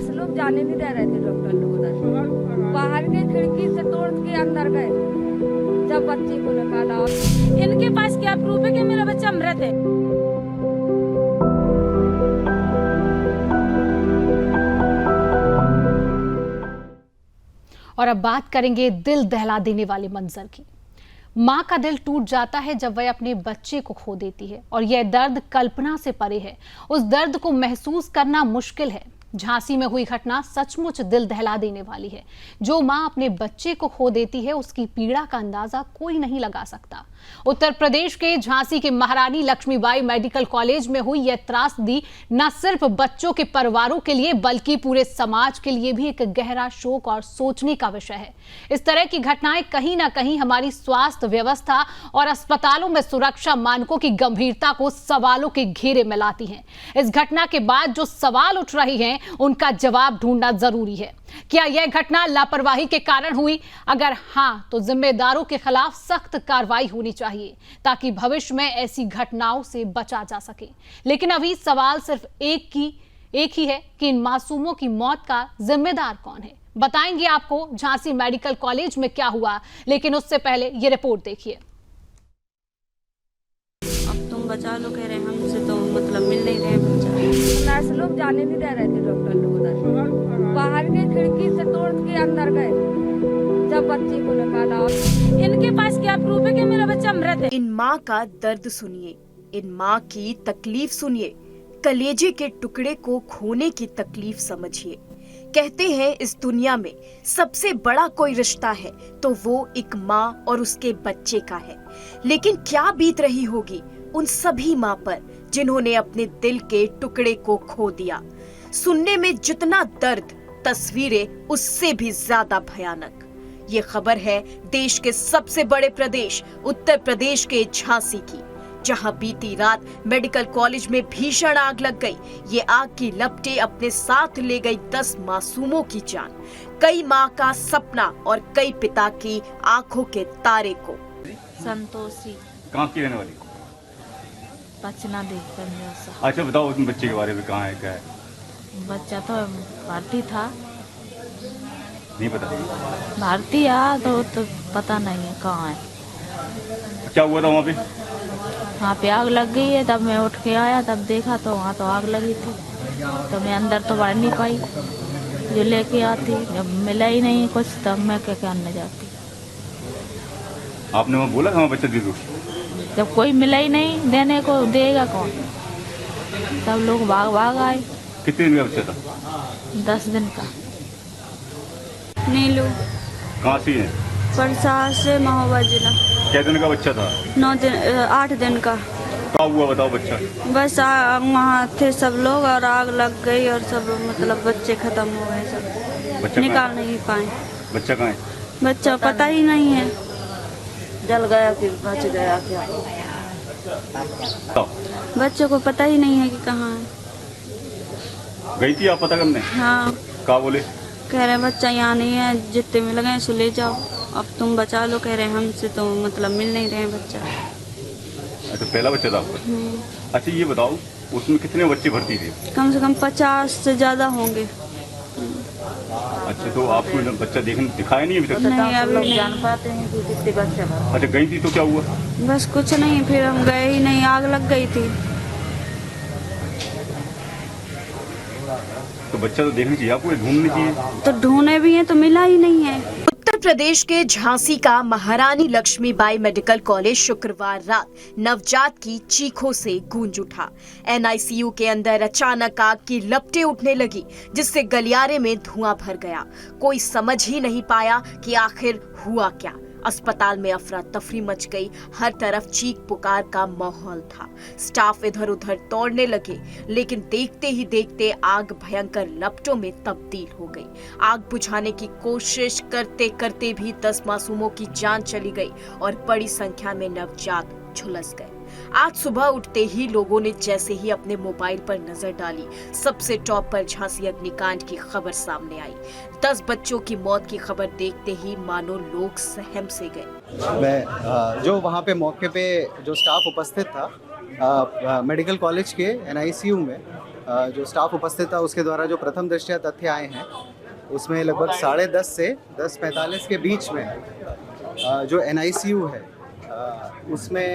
Nurse लोग जाने नहीं दे रहे थे, डॉक्टर लोग उधर बाहर के खिड़की से तोड़ के अंदर गए जब बच्चे को निकाला। इनके पास क्या प्रूफ है कि मेरा बच्चा मृत है? और अब बात करेंगे दिल दहला देने वाले मंजर की। मां का दिल टूट जाता है जब वह अपने बच्चे को खो देती है और यह दर्द कल्पना से परे है। उस दर्द को महसूस करना मुश्किल है। झांसी में हुई घटना सचमुच दिल दहला देने वाली है। जो मां अपने बच्चे को खो देती है उसकी पीड़ा का अंदाजा कोई नहीं लगा सकता। उत्तर प्रदेश के झांसी के महारानी लक्ष्मीबाई मेडिकल कॉलेज में हुई यह त्रासदी न सिर्फ बच्चों के परिवारों के लिए बल्कि पूरे समाज के लिए भी एक गहरा शोक और सोचने का विषय है। इस तरह की घटनाएं कहीं ना कहीं हमारी स्वास्थ्य व्यवस्था और अस्पतालों में सुरक्षा मानकों की गंभीरता को सवालों के घेरे में लाती हैं। इस घटना के बाद जो सवाल उठ रहे हैं उनका जवाब ढूंढना जरूरी है। क्या यह घटना लापरवाही के कारण हुई? अगर हां, तो जिम्मेदारों के खिलाफ सख्त कार्रवाई होनी चाहिए ताकि भविष्य में ऐसी घटनाओं से बचा जा सके। लेकिन अभी सवाल सिर्फ एक ही है कि इन मासूमों की मौत का जिम्मेदार कौन है। बताएंगे आपको झांसी मेडिकल कॉलेज में क्या हुआ, लेकिन उससे पहले ये रिपोर्ट देखिए। अब तुम बचा लो कह रहे हैं, हमसे तो मतलब मिल नहीं रहे बच्चा। नर्स लोग जाने नहीं दे रहे थे, डॉक्टर लोग उधर बाहर के खिड़की से तोड़ के अंदर गए जब बच्चे को निकाला। इनके पास क्या प्रूफ है कि मेरा बच्चा मृत है? इन माँ का दर्द सुनिए, इन माँ की तकलीफ सुनिए, कलेजे के टुकड़े को खोने की तकलीफ समझिए। कहते हैं इस दुनिया में सबसे बड़ा कोई रिश्ता है तो वो एक माँ और उसके बच्चे का है। लेकिन क्या बीत रही होगी उन सभी माँ पर जिन्होंने अपने दिल के टुकड़े को खो दिया। सुनने में जितना दर्द, तस्वीरें उससे भी ज्यादा भयानक। ये खबर है देश के सबसे बड़े प्रदेश उत्तर प्रदेश के झांसी की, जहां बीती रात मेडिकल कॉलेज में भीषण आग लग गई। ये आग की लपटें अपने साथ ले गई 10 मासूमों की जान, कई माँ का सपना और कई पिता की आंखों के तारे को। संतोषी कहाँ की रहने वाली? बचना देखकर मेरा सा अच्छा बताओ उस बच्चे के बारे में, कहाँ है, क्या है? बच्चा तो भारतीय था। नहीं पता। भारतीय तो पता नहीं है कहाँ है। क्या हुआ था वहाँ पे? वहाँ पे आग लग गई है। तब मैं उठ के आया, तब देखा तो वहाँ तो आग लगी थी। तो मैं अंदर तो बढ़ नहीं पाई, जो लेके आती जब मिला ही नहीं कुछ तब मैं क्या करने जाती। आपने वहाँ बोला था बच्चा दे दो? जब कोई मिला ही नहीं, देने को देगा कौन? सब लोग भाग आए। कितने दिन का बच्चा था? 10 दिन का। नीलू कहाँ से है? प्रसाद से महोबा जिला। क्या दिन का बच्चा था? 8 दिन का। क्या हुआ बताओ बच्चा? बस वहाँ थे सब लोग और आग लग गई और सब मतलब बच्चे खत्म हो गए, सब बच्चा निकाल नहीं पाए। बच्चा कहाँ है? बच्चा पता ही नहीं है। जल गया फिर बच गया क्या? बताओ। बच्चे को पता ही नहीं है कि कहाँ है। गई थी आप पता करने? हाँ, क्या बोले? कह रहे बच्चा यहाँ नहीं है, जितने मिल गए सो ले जाओ, अब तुम बचा लो। कह रहे हमसे तो मतलब मिल नहीं रहे बच्चा। अच्छा पहला बच्चा था आपका? अच्छा ये बताओ उसमें कितने बच्चे भर्ती थे? कम से कम 50 से ज्यादा होंगे। अच्छा तो आपको बच्चा दिखाया नहीं अभी तक? नहीं, अभी नहीं जान पाते हैं कि कितने बच्चे भर। अच्छा गई थी तो क्या हुआ? बस कुछ नहीं, फिर हम गए ही नहीं, आग लग गई थी। तो बच्चा तो देखना चाहिए आपको, ढूंढनी चाहिए। तो ढूंढे भी हैं तो मिला ही नहीं है। उत्तर प्रदेश के झांसी का महारानी लक्ष्मीबाई मेडिकल कॉलेज शुक्रवार रात नवजात की चीखों से गूंज उठा। एनआईसीयू के अंदर अचानक आग की लपटें उठने लगी, जिससे गलियारे में धुआं भर गया। कोई समझ ही नहीं पाया कि आखिर हुआ क्या। अस्पताल में अफरा तफरी मच गई, हर तरफ चीख पुकार का माहौल था। स्टाफ इधर उधर दौड़ने लगे, लेकिन देखते ही देखते आग भयंकर लपटों में तब्दील हो गई। आग बुझाने की कोशिश करते करते भी 10 मासूमों की जान चली गई और बड़ी संख्या में नवजात झुलस गए। आज सुबह उठते ही लोगों ने जैसे ही अपने मोबाइल पर नजर डाली, सबसे टॉप पर झांसी अग्निकांड की खबर सामने आई। 10 बच्चों की मौत की खबर देखते ही मानो लोग सहम से गए। मैं जो वहाँ पे मौके पे जो स्टाफ उपस्थित था मेडिकल कॉलेज के एनआईसीयू में जो स्टाफ उपस्थित था उसके द्वारा जो प्रथम दृष्टया तथ्य आए हैं उसमें लगभग 10:30 से 10:45 के बीच में जो NICU है उसमें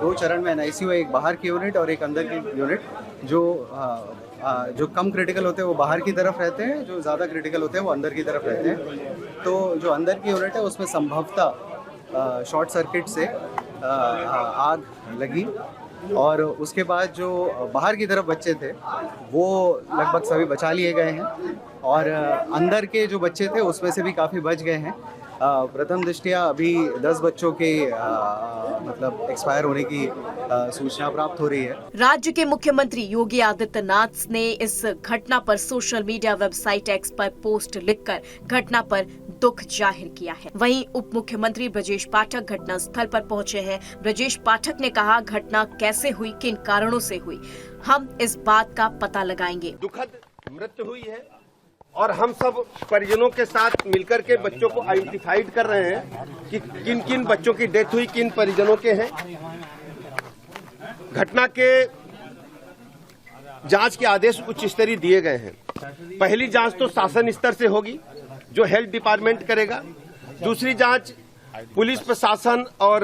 2 चरण में NICU है, एक बाहर की यूनिट और एक अंदर की यूनिट। जो कम क्रिटिकल होते हैं वो बाहर की तरफ रहते हैं, जो ज़्यादा क्रिटिकल होते हैं वो अंदर की तरफ रहते हैं। तो जो अंदर की यूनिट है उसमें संभवतः शॉर्ट सर्किट से आग लगी और उसके बाद जो बाहर की तरफ बच्चे थे वो लगभग सभी बचा लिए गए हैं और अंदर के जो बच्चे थे उसमें से भी काफ़ी बच गए हैं। प्रथम दृष्टया अभी 10 बच्चों के मतलब एक्सपायर होने की सूचना प्राप्त हो रही है। राज्य के मुख्यमंत्री योगी आदित्यनाथ ने इस घटना पर सोशल मीडिया वेबसाइट एक्स पर पोस्ट लिखकर घटना पर दुख जाहिर किया है। वहीं उप मुख्यमंत्री ब्रजेश पाठक घटना स्थल पर पहुंचे हैं। ब्रजेश पाठक ने कहा, घटना कैसे हुई, किन कारणों से हुई, हम इस बात का पता लगाएंगे। दुखद मृत्यु हुई है और हम सब परिजनों के साथ मिलकर के बच्चों को आइडेंटिफाइड कर रहे हैं कि किन किन बच्चों की डेथ हुई, किन परिजनों के हैं। घटना के जांच के आदेश उच्च स्तरीय दिए गए हैं। पहली जांच तो शासन स्तर से होगी जो हेल्थ डिपार्टमेंट करेगा। दूसरी जांच पुलिस प्रशासन और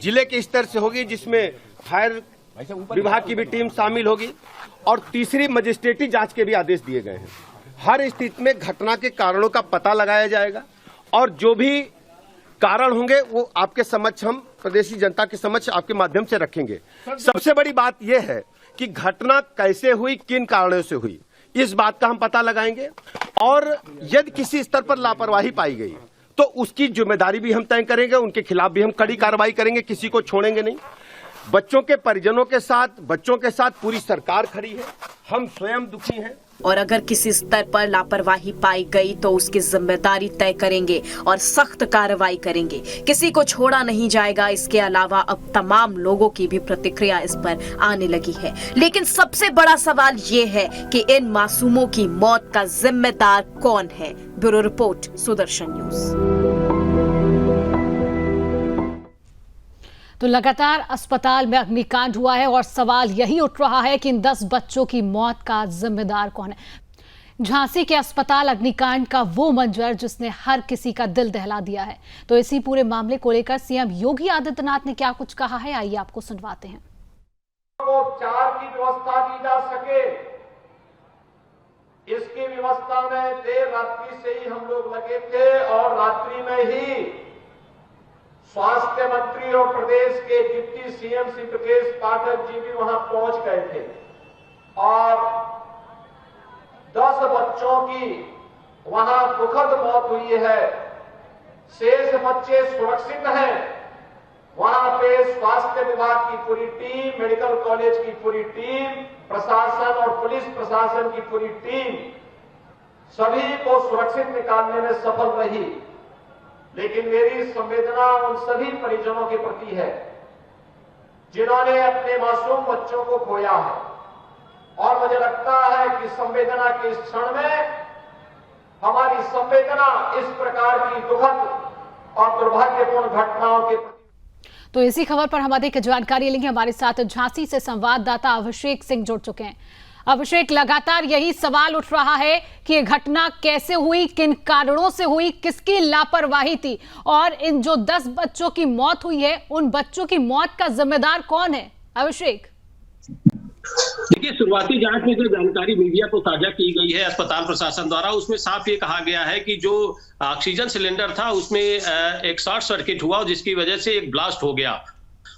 जिले के स्तर से होगी जिसमें फायर विभाग की भी टीम शामिल होगी और तीसरी मजिस्ट्रेटी जांच के भी आदेश दिए गए हैं। हर स्थिति में घटना के कारणों का पता लगाया जाएगा और जो भी कारण होंगे वो आपके समक्ष, हम प्रदेशी जनता के समक्ष आपके माध्यम से रखेंगे। सबसे बड़ी बात यह है कि घटना कैसे हुई, किन कारणों से हुई, इस बात का हम पता लगाएंगे और यदि किसी स्तर पर लापरवाही पाई गई तो उसकी जिम्मेदारी भी हम तय करेंगे, उनके खिलाफ भी हम कड़ी कार्रवाई करेंगे, किसी को छोड़ेंगे नहीं। बच्चों के परिजनों के साथ, बच्चों के साथ पूरी सरकार खड़ी है, हम स्वयं दुखी हैं। और अगर किसी स्तर पर लापरवाही पाई गई तो उसकी जिम्मेदारी तय करेंगे और सख्त कार्रवाई करेंगे, किसी को छोड़ा नहीं जाएगा। इसके अलावा अब तमाम लोगों की भी प्रतिक्रिया इस पर आने लगी है। लेकिन सबसे बड़ा सवाल ये है कि इन मासूमों की मौत का जिम्मेदार कौन है। Bureau report, Sudarshan news. तो लगातार अस्पताल में अग्निकांड हुआ है और सवाल यही उठ रहा है कि इन 10 बच्चों की मौत का जिम्मेदार कौन है। झांसी के अस्पताल अग्निकांड का वो मंजर जिसने हर किसी का दिल दहला दिया है। तो इसी पूरे मामले को लेकर सीएम योगी आदित्यनाथ ने क्या कुछ कहा है, आइए आपको सुनवाते हैं। उपचार की व्यवस्था की जा सके, इसकी व्यवस्था में देर रात्रि से ही हम लोग लगे थे और रात्रि में ही स्वास्थ्य मंत्री और प्रदेश के डिप्टी सीएम श्री ब्रजेश पाठक जी भी वहां पहुंच गए थे और 10 बच्चों की वहां दुखद मौत हुई है। शेष बच्चे सुरक्षित हैं। वहां पे स्वास्थ्य विभाग की पूरी टीम, मेडिकल कॉलेज की पूरी टीम, प्रशासन और पुलिस प्रशासन की पूरी टीम सभी को सुरक्षित निकालने में सफल रही। लेकिन मेरी संवेदना उन सभी परिजनों के प्रति है जिन्होंने अपने मासूम बच्चों को खोया है और मुझे लगता है कि संवेदना के इस क्षण में हमारी संवेदना इस प्रकार की दुखद और दुर्भाग्यपूर्ण घटनाओं के। तो इसी खबर पर हम अधिक जानकारी लेंगे। हमारे साथ झांसी से संवाददाता अभिषेक सिंह जुड़ चुके हैं। अभिषेक, लगातार यही सवाल उठ रहा है कि ये घटना कैसे हुई, किन कारणों से हुई, किसकी लापरवाही थी और इन जो 10 बच्चों की मौत हुई है उन बच्चों की मौत का जिम्मेदार कौन है? अभिषेक, देखिए, शुरुआती जांच में जो जानकारी मीडिया को साझा की गई है अस्पताल प्रशासन द्वारा, उसमें साफ ये कहा गया है कि जो ऑक्सीजन सिलेंडर था उसमें एक शॉर्ट सर्किट हुआ जिसकी वजह से एक ब्लास्ट हो गया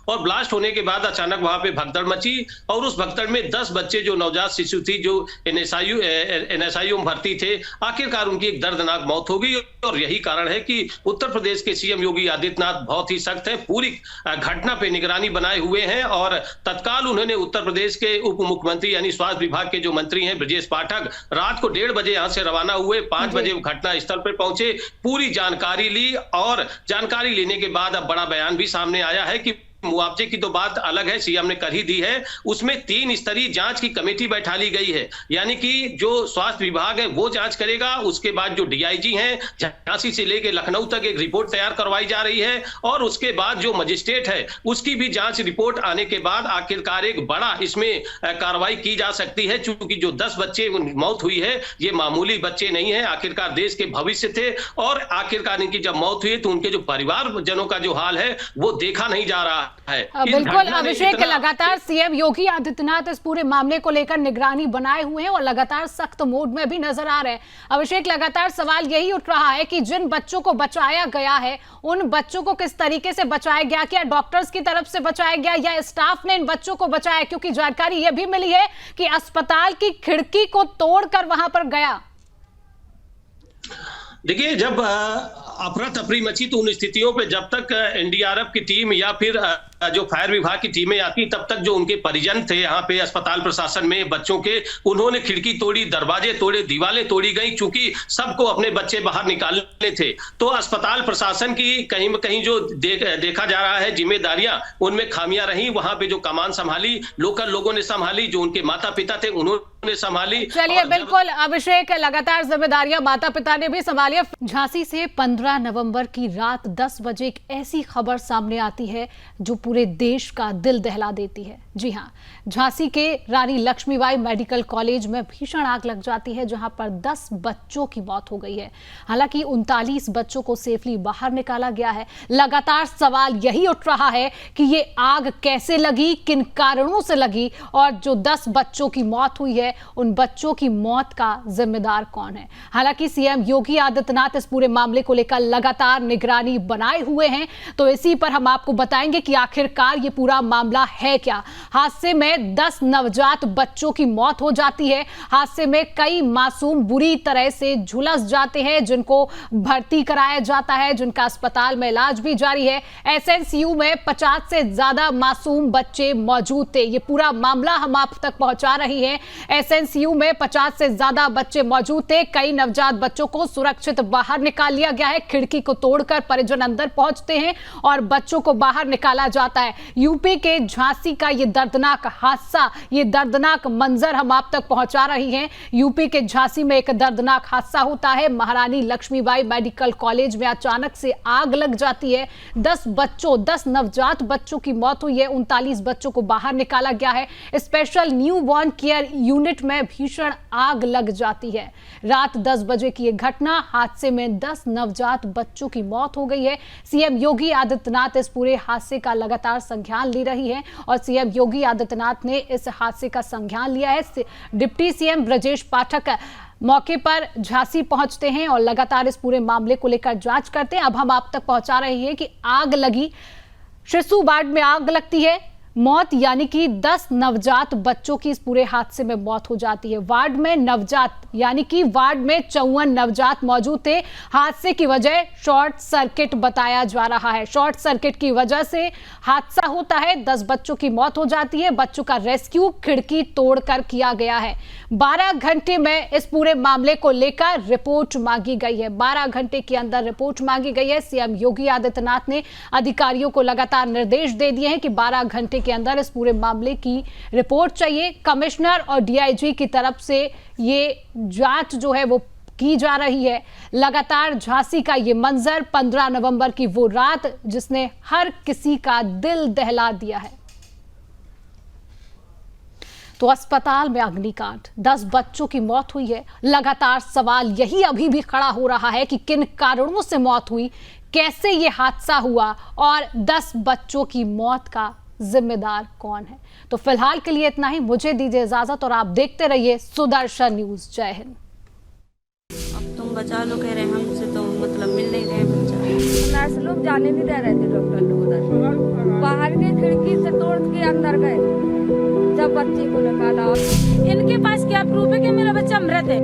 और ब्लास्ट होने के बाद अचानक वहां पे भगदड़ मची और उस भगदड़ में 10 बच्चे जो नवजात शिशु थी जो एनएसआईयू में भर्ती थे, आखिरकार उनकी एक दर्दनाक मौत हो गई। और यही कारण है कि उत्तर प्रदेश के सीएम योगी आदित्यनाथ बहुत ही सख्त हैं, पूरी घटना पे निगरानी बनाए हुए हैं और तत्काल उन्होंने उत्तर प्रदेश के उप मुख्यमंत्री यानी स्वास्थ्य विभाग के जो मंत्री हैं ब्रजेश पाठक, रात को 1:30 बजे यहाँ से रवाना हुए, 5 बजे घटना स्थल पर पहुंचे, पूरी जानकारी ली और जानकारी लेने के बाद अब बड़ा बयान भी सामने आया है कि मुआवजे की तो बात अलग है, सीएम ने कर ही दी है। उसमें 3 स्तरीय जांच की कमेटी बैठा ली गई है, यानी कि जो स्वास्थ्य विभाग है वो जांच करेगा, उसके बाद जो डीआईजी हैं झांसी से लेकर लखनऊ तक एक रिपोर्ट तैयार करवाई जा रही है, और उसके बाद जो मजिस्ट्रेट है उसकी भी जांच रिपोर्ट आने के बाद आखिरकार एक बड़ा इसमें कार्रवाई की जा सकती है। चूंकि जो 10 बच्चे मौत हुई है ये मामूली बच्चे नहीं है, आखिरकार देश के भविष्य थे, और आखिरकार इनकी जब मौत हुई तो उनके जो परिवारजनों का जो हाल है वो देखा नहीं जा रहा है। बिल्कुल अभिषेक, लगातार सीएम योगी आदित्यनाथ इस पूरे मामले को लेकर निगरानी बनाए हुए हैं और लगातार सख्त मोड में भी नजर आ रहे हैं। अभिषेक, लगातार सवाल यही उठ रहा है कि जिन बच्चों को बचाया गया है उन बच्चों को किस तरीके से बचाया गया, क्या डॉक्टर्स की तरफ से बचाया गया या स्टाफ ने इन बच्चों को बचाया? क्योंकि जानकारी यह भी मिली है कि अस्पताल की खिड़की को तोड़कर वहां पर गया। देखिए, जब अफरा तफरी मची तो उन स्थितियों पे जब तक एनडीआरएफ की टीम या फिर जो फायर विभाग की टीमें आती तब तक जो उनके परिजन थे यहाँ पे अस्पताल प्रशासन में बच्चों के, उन्होंने खिड़की तोड़ी, दरवाजे तोड़े, दीवारें तोड़ी गई, क्योंकि सबको अपने बच्चे बाहर निकालने थे। तो अस्पताल प्रशासन की कहीं न कहीं जो देखा जा रहा है जिम्मेदारियां, उनमें खामियां रही। वहां पे जो कमान संभाली लोकल लोगों ने संभाली, जो उनके माता पिता थे उन्होंने संभाली। चलिए, बिल्कुल अभिषेक, लगातार जिम्मेदारियां माता पिता ने भी संभाली। झांसी से 15 नवंबर की रात 10 बजे एक ऐसी खबर सामने आती है जो पूरे देश का दिल दहला देती है। जी हां, झांसी के रानी लक्ष्मीबाई मेडिकल कॉलेज में भीषण आग लग जाती है जहां पर 10 बच्चों की मौत हो गई है। हालांकि 39 बच्चों को सेफली बाहर निकाला गया है। लगातार सवाल यही उठ रहा है कि ये आग कैसे लगी, किन कारणों से लगी, और जो 10 बच्चों की मौत हुई है उन बच्चों की मौत का जिम्मेदार कौन है। हालांकि सीएम योगी आदित्यनाथ इस पूरे मामले को लेकर लगातार निगरानी बनाए हुए हैं, तो इसी पर हम आपको बताएंगे कि आखिरकार ये पूरा मामला है क्या। हादसे में 10 नवजात बच्चों की मौत हो जाती है। हादसे में कई मासूम बुरी तरह से झुलस जाते हैं, जिनको भर्ती कराया जाता है, जिनका अस्पताल में इलाज भी जारी है। एसएनसीयू में 50 से ज्यादा मासूम बच्चे मौजूद थे। ये पूरा मामला हम आप तक पहुंचा रही है। एसएनसीयू में 50 से ज्यादा बच्चे मौजूद थे। कई नवजात बच्चों को सुरक्षित बाहर निकाल लिया गया है। खिड़की को तोड़कर परिजन अंदर पहुंचते हैं और बच्चों को बाहर निकाला जाता है। यूपी के झांसी का ये दर्दनाक हादसा, ये दर्दनाक मंजर हम आप तक पहुंचा रही हैं। यूपी के झांसी में एक दर्दनाक हादसा होता है। महारानी लक्ष्मीबाई मेडिकल कॉलेज में अचानक से आग लग जाती है। 10 नवजात बच्चों की मौत हुई है। 39 बच्चों को बाहर निकाला गया है। Special new born care unit में भीषण आग लग जाती है। रात 10 बजे की यह घटना, हादसे में 10 नवजात बच्चों की मौत हो गई है। सीएम योगी आदित्यनाथ इस पूरे हादसे का लगातार संज्ञान ले रही है और सीएम योगी आदित्यनाथ ने इस हादसे का संज्ञान लिया है। डिप्टी सीएम ब्रजेश पाठक मौके पर झांसी पहुंचते हैं और लगातार इस पूरे मामले को लेकर जांच करते हैं। अब हम आप तक पहुंचा रहे हैं कि आग लगी, शिशु वार्ड में आग लगती है। मौत यानी कि 10 नवजात बच्चों की इस पूरे हादसे में मौत हो जाती है। वार्ड में नवजात यानी कि वार्ड में 54 नवजात मौजूद थे। हादसे की वजह शॉर्ट सर्किट बताया जा रहा है। शॉर्ट सर्किट की वजह से हादसा होता है। 10 बच्चों की मौत हो जाती है। बच्चों का रेस्क्यू खिड़की तोड़कर किया गया है। 12 घंटे में इस पूरे मामले को लेकर रिपोर्ट मांगी गई है। 12 घंटे के अंदर रिपोर्ट मांगी गई है। सीएम योगी आदित्यनाथ ने अधिकारियों को लगातार निर्देश दे दिए हैं कि 12 घंटे के अंदर इस पूरे मामले की रिपोर्ट चाहिए। कमिश्नर और डीआईजी की तरफ से ये जांच जो है वो की जा रही है। लगातार झांसी का ये मंजर, 15 नवंबर की वो रात जिसने हर किसी का दिल दहला दिया है। तो अस्पताल में अग्निकांड, 10 बच्चों की मौत हुई है। लगातार सवाल यही अभी भी खड़ा हो रहा है कि किन कारणों से मौत हुई, कैसे ये हादसा हुआ और 10 बच्चों की मौत का जिम्मेदार कौन है। तो फिलहाल के लिए इतना ही, मुझे दीजिए इजाजत और आप देखते रहिए सुदर्शन न्यूज। जय हिंद। अब तुम बचा लो कह रहे हमसे, तो मतलब मिल नहीं रहे बच्चा। नर्स लोग जाने नहीं दे रहे थे, डॉक्टर लोग उधर बाहर के खिड़की से तोड़ के अंदर गए। जब बच्चे को निकाला, इनके पास क्या प्रूफ है कि मेरा बच्चा मृत है?